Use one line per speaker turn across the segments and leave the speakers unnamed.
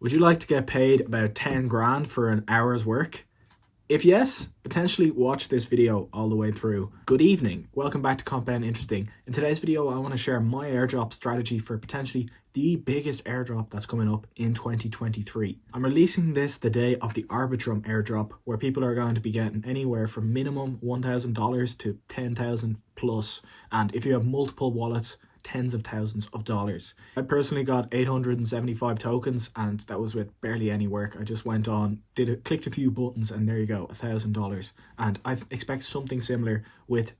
Would you like to get paid about 10 grand for an hour's work? If yes, potentially watch this video all the way through. Good evening, welcome back to Compound Interesting. In today's video, I want to share my airdrop strategy for potentially the biggest airdrop that's coming up in 2023. I'm releasing this the day of the Arbitrum airdrop, where people are going to be getting anywhere from minimum $1,000 to 10,000 plus. And if you have multiple wallets, tens of thousands of dollars. I personally got 875 tokens, and that was with barely any work. I just went on, clicked a few buttons, and there you go, $1,000. And I expect something similar with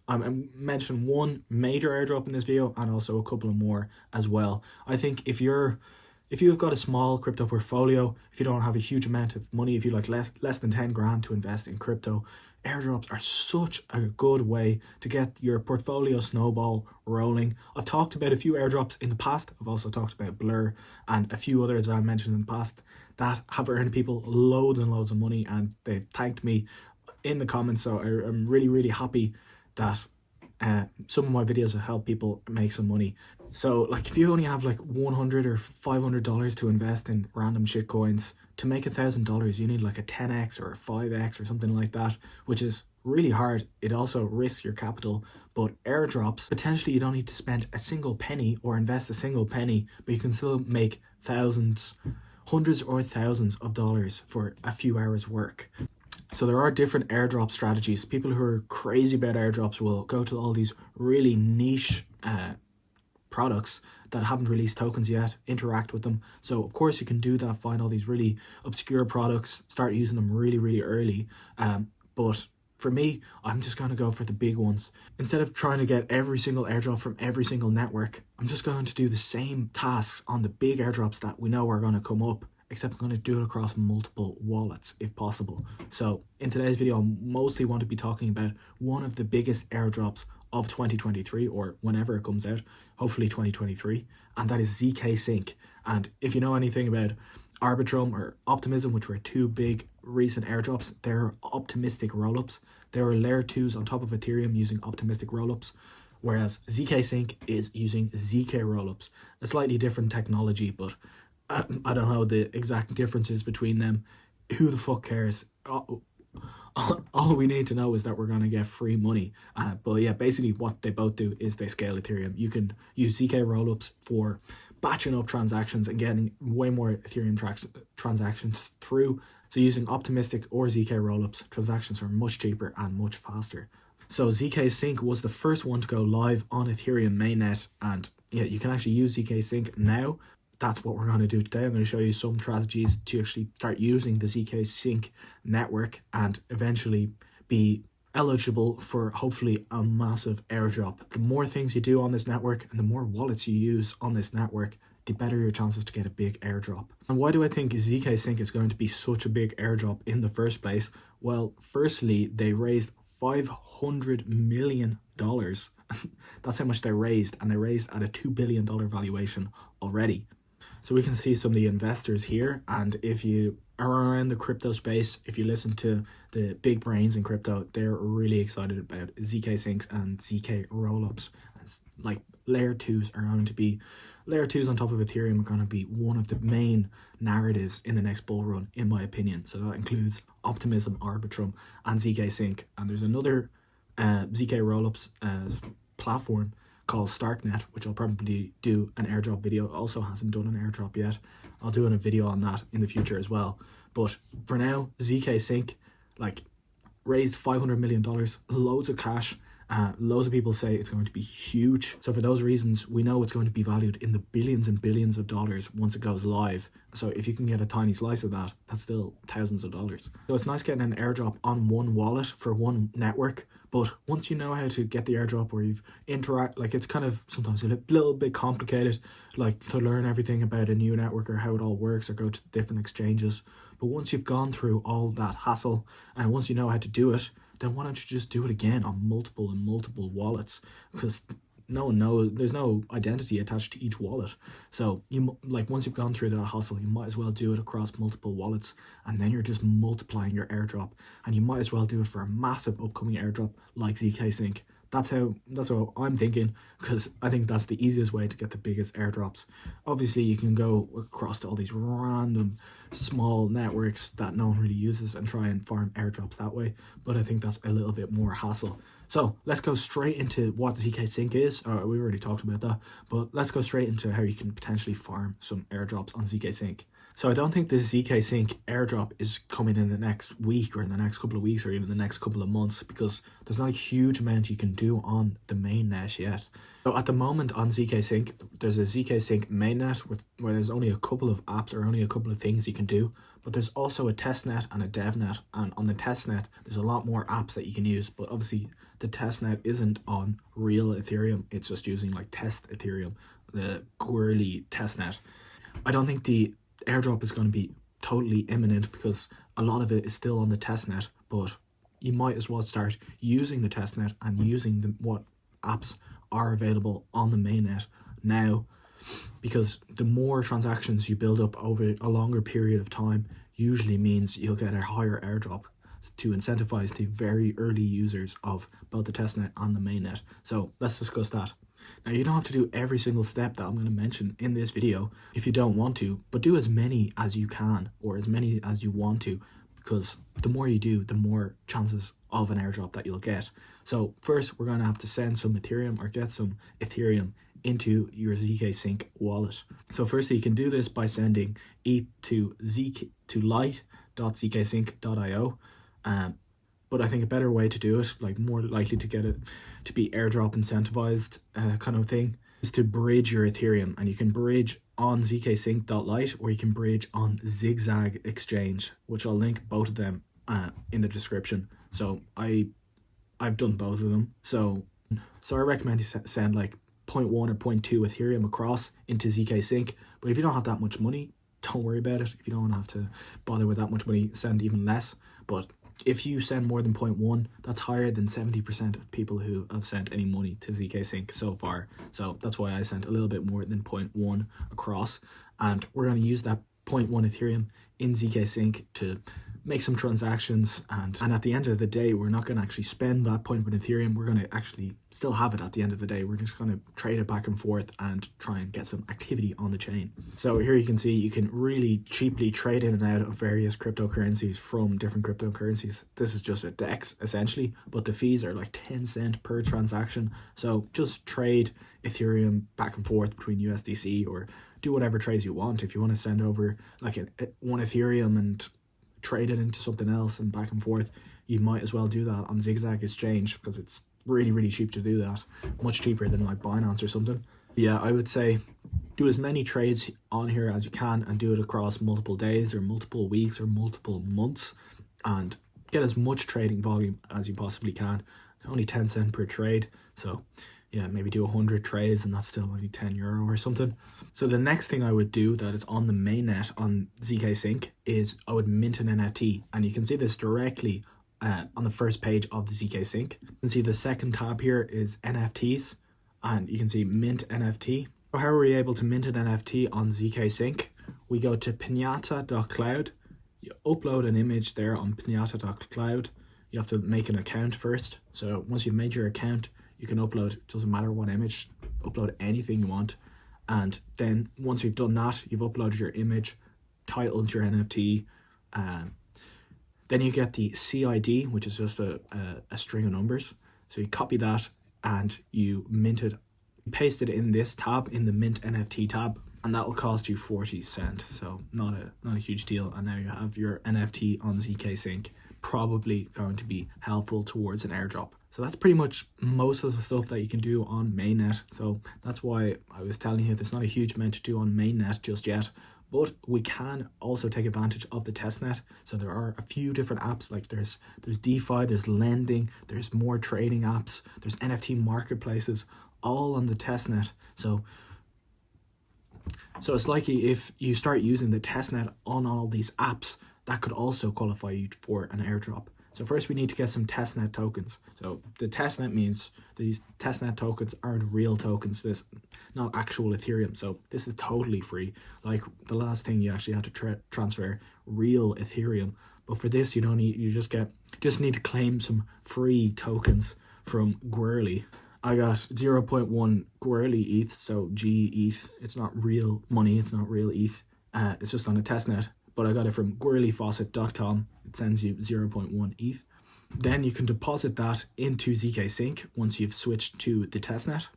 I mentioned one major airdrop in this video and also a couple of more as well. I think if you've got a small crypto portfolio, if you don't have a huge amount of money, if you like less than 10 grand to invest in crypto, airdrops are such a good way to get your portfolio snowball rolling. I've talked about a few airdrops in the past. I've also talked about Blur and a few others that I mentioned in the past that have earned people loads and loads of money, and they've thanked me in the comments. So I'm really happy that some of my videos have helped people make some money. So like if you only have like $100 or $500 to invest in random shit coins, to make $1,000 you need like a 10x or a 5x or something like that, which is really hard. It also risks your capital. But airdrops, potentially you don't need to spend a single penny or invest a single penny, but you can still make thousands, hundreds or thousands of dollars for a few hours work. So there are different airdrop strategies. People who are crazy about airdrops will go to all these really niche products that haven't released tokens yet, interact with them. So of course you can do that, find all these really obscure products, start using them really early. But for me, I'm just going to go for the big ones. Instead of trying to get every single airdrop from every single network, I'm just going to do the same tasks on the big airdrops that we know are going to come up, except I'm going to do it across multiple wallets if possible. So in today's video, I mostly want to be talking about one of the biggest airdrops of 2023, or whenever it comes out, hopefully 2023, and that is ZKsync. And if you know anything about Arbitrum or Optimism, which were two big recent airdrops, they're optimistic rollups. There are layer 2s on top of Ethereum using optimistic rollups, whereas ZKsync is using ZK rollups, a slightly different technology, but I don't know the exact differences between them. Who the fuck cares? All we need to know is that we're going to get free money. But yeah, basically what they both do is they scale Ethereum. You can use ZK rollups for batching up transactions and getting way more Ethereum transactions through. So using optimistic or ZK rollups, transactions are much cheaper and much faster. So ZKsync was the first one to go live on Ethereum mainnet, and yeah, you can actually use ZKsync now. That's what we're going to do today. I'm going to show you some strategies to actually start using the ZKsync network and eventually be eligible for hopefully a massive airdrop. The more things you do on this network and the more wallets you use on this network, the better your chances to get a big airdrop. And why do I think ZKsync is going to be such a big airdrop in the first place? Well, firstly, they raised $500 million. That's how much they raised, and they raised at a $2 billion valuation already. So we can see some of the investors here, and if you are around the crypto space, if you listen to the big brains in crypto, they're really excited about ZKsyncs and ZK rollups. Like layer 2s are going to be, layer 2s on top of Ethereum are going to be one of the main narratives in the next bull run, in my opinion. So that includes Optimism, Arbitrum, and ZKsync. And there's another ZK rollups platform called Starknet, which I'll probably do an airdrop video. Also hasn't done an airdrop yet. I'll do a video on that in the future as well. But for now, ZKsync like raised $500 million, loads of cash. Loads of people say it's going to be huge. So for those reasons, we know it's going to be valued in the billions and billions of dollars once it goes live. So if you can get a tiny slice of that, that's still thousands of dollars. So it's nice getting an airdrop on one wallet for one network. But once you know how to get the airdrop, where you've like it's kind of sometimes a little bit complicated, like to learn everything about a new network or how it all works or go to different exchanges. But once you've gone through all that hassle and once you know how to do it, then why don't you just do it again on multiple wallets? Because no one knows, there's no identity attached to each wallet. So you like once you've gone through that hustle, you might as well do it across multiple wallets, and then you're just multiplying your airdrop. And you might as well do it for a massive upcoming airdrop like ZKsync. That's how I'm thinking, because I think that's the easiest way to get the biggest airdrops. Obviously, you can go across to all these random small networks that no one really uses and try and farm airdrops that way, but I think that's a little bit more hassle. So let's go straight into what ZKsync is. We already talked about that, but let's go straight into how you can potentially farm some airdrops on ZKsync. So I don't think this ZKsync airdrop is coming in the next week or in the next couple of weeks or even the next couple of months, because there's not a huge amount you can do on the mainnet yet. So at the moment on ZKsync, there's a ZKsync mainnet where there's only a couple of apps or only a couple of things you can do, but there's also a testnet and a devnet, and on the testnet there's a lot more apps that you can use, but obviously the testnet isn't on real Ethereum, it's just using like test Ethereum, the Gwirly testnet. I don't think the airdrop is going to be totally imminent because a lot of it is still on the testnet, but you might as well start using the testnet and using what apps are available on the mainnet now, because the more transactions you build up over a longer period of time usually means you'll get a higher airdrop to incentivize the very early users of both the testnet and the mainnet. So let's discuss that. Now, you don't have to do every single step that I'm going to mention in this video if you don't want to, but do as many as you can or as many as you want to, because the more you do, the more chances of an airdrop that you'll get. So first, we're going to have to send some Ethereum or get some Ethereum into your ZKsync wallet. So firstly, you can do this by sending ETH to light.zksync.io. But I think a better way to do it, like more likely to get it to be airdrop incentivized kind of thing, is to bridge your Ethereum. And you can bridge on ZKsync.light or you can bridge on Zigzag Exchange, which I'll link both of them in the description. So I've done both of them. So I recommend you send like 0.1 or 0.2 Ethereum across into ZKsync. But if you don't have that much money, don't worry about it. If you don't have to bother with that much money, send even less. But if you send more than 0.1, that's higher than 70% of people who have sent any money to ZKsync so far. So that's why I sent a little bit more than 0.1 across. And we're going to use that 0.1 Ethereum in ZKsync to make some transactions. And at the end of the day, we're not going to actually spend that 0.1 Ethereum. We're going to actually still have it at the end of the day. We're just going to trade it back and forth and try and get some activity on the chain. So here you can see you can really cheaply trade in and out of various cryptocurrencies from different cryptocurrencies. This is just a DEX essentially, but the fees are like 10 cents per transaction. So just trade Ethereum back and forth between USDC or do whatever trades you want. If you want to send over like one Ethereum and trade it into something else and back and forth, you might as well do that on Zigzag Exchange because it's really, really cheap to do that. Much cheaper than like Binance or something. Yeah, I would say do as many trades on here as you can and do it across multiple days or multiple weeks or multiple months and get as much trading volume as you possibly can. It's only 10 cents per trade. So yeah, maybe do 100 trades and that's still only €10 or something. So the next thing I would do that is on the mainnet on ZKsync is I would mint an NFT. And you can see this directly on the first page of the ZKsync. You can see the second tab here is NFTs and you can see mint NFT. So how are we able to mint an NFT on ZKsync? We go to Pinata.cloud. You upload an image there on Pinata.cloud. You have to make an account first. So once you've made your account, you can upload, it doesn't matter what image, upload anything you want. And then once you've done that, you've uploaded your image, titled your NFT. Then you get the CID, which is just a string of numbers. So you copy that and you mint it, paste it in this tab, in the mint NFT tab, and that will cost you 40 cents. So not a huge deal. And now you have your NFT on ZKsync, probably going to be helpful towards an airdrop. So that's pretty much most of the stuff that you can do on mainnet. So that's why I was telling you there's not a huge amount to do on mainnet just yet, but we can also take advantage of the testnet. So there are a few different apps, like there's DeFi, there's lending, there's more trading apps, there's NFT marketplaces, all on the testnet. So it's likely if you start using the testnet on all these apps, that could also qualify you for an airdrop. So first we need to get some testnet tokens. So the testnet means these testnet tokens aren't real tokens. This not actual Ethereum. So this is totally free. Like the last thing you actually have to transfer real Ethereum. But for this you don't need, you just need to claim some free tokens from Gwirly. I got 0.1 Gwirly ETH, so G ETH. It's not real money, it's not real ETH. It's just on a testnet, but I got it from gwirlyfaucet.com. It sends you 0.1 ETH. Then you can deposit that into ZKsync once you've switched to the testnet.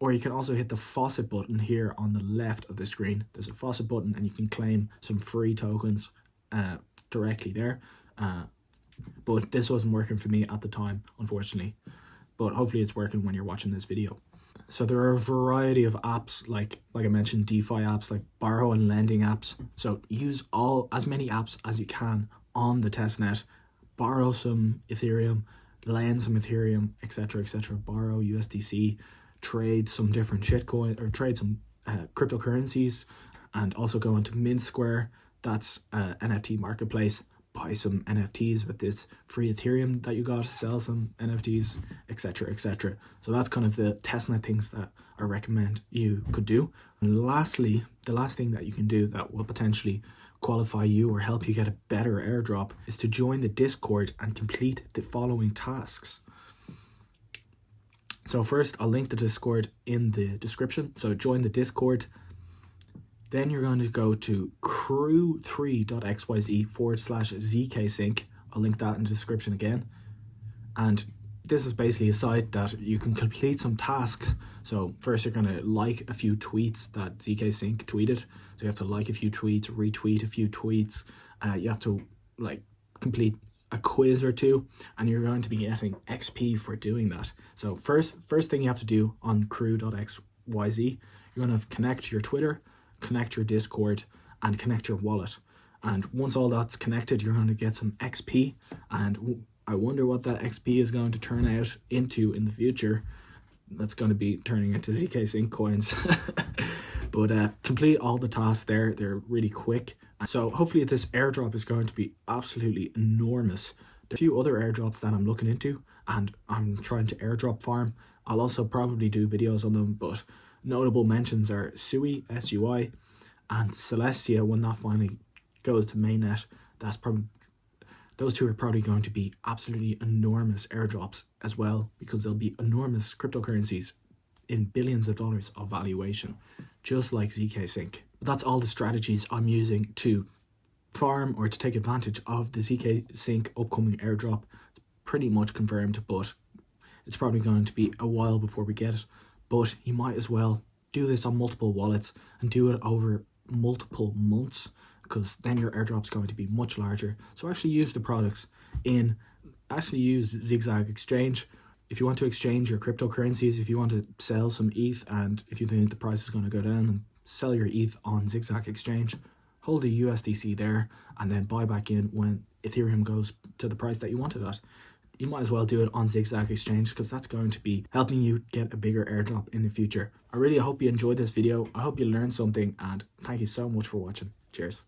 Or you can also hit the faucet button here on the left of the screen. There's a faucet button and you can claim some free tokens directly there. But this wasn't working for me at the time, unfortunately. But hopefully it's working when you're watching this video. So there are a variety of apps, like I mentioned, DeFi apps, like borrow and lending apps. So use as many apps as you can on the testnet. Borrow some Ethereum, lend some Ethereum, etc., etc. Borrow USDC, trade some different shitcoin, or trade some cryptocurrencies, and also go into Mint Square. That's NFT marketplace. Buy some NFTs with this free Ethereum that you got, sell some NFTs, etc., etc. So that's kind of the testnet things that I recommend you could do. And lastly, the last thing that you can do that will potentially qualify you or help you get a better airdrop is to join the Discord and complete the following tasks. So first, I'll link the Discord in the description. So join the Discord. Then you're going to go to crew3.xyz/ZKsync. I'll link that in the description again. And this is basically a site that you can complete some tasks. So first you're going to like a few tweets that ZKsync tweeted. So you have to like a few tweets, retweet a few tweets. You have to complete a quiz or two, and you're going to be getting XP for doing that. So first thing you have to do on crew.xyz, you're going to connect your Twitter, connect your Discord, and connect your wallet. And once all that's connected, you're going to get some XP, and I wonder what that XP is going to turn out into in the future. That's going to be turning into ZKsync coins. But complete all the tasks there. They're really quick. So hopefully this airdrop is going to be absolutely enormous. There's a few other airdrops that I'm looking into, and I'm trying to airdrop farm. I'll also probably do videos on them, but notable mentions are Sui, SUI, and Celestia when that finally goes to mainnet. Those two are probably going to be absolutely enormous airdrops as well, because they'll be enormous cryptocurrencies in billions of dollars of valuation, just like ZKsync. That's all the strategies I'm using to farm or to take advantage of the ZKsync upcoming airdrop. It's pretty much confirmed, but it's probably going to be a while before we get it. But you might as well do this on multiple wallets and do it over multiple months, because then your airdrop's going to be much larger. So actually use the products use Zigzag Exchange. If you want to exchange your cryptocurrencies, if you want to sell some ETH, and if you think the price is going to go down, and sell your ETH on Zigzag Exchange, hold the USDC there, and then buy back in when Ethereum goes to the price that you want it at. You might as well do it on Zigzag Exchange, because that's going to be helping you get a bigger airdrop in the future. I really hope you enjoyed this video. I hope you learned something, and thank you so much for watching. Cheers.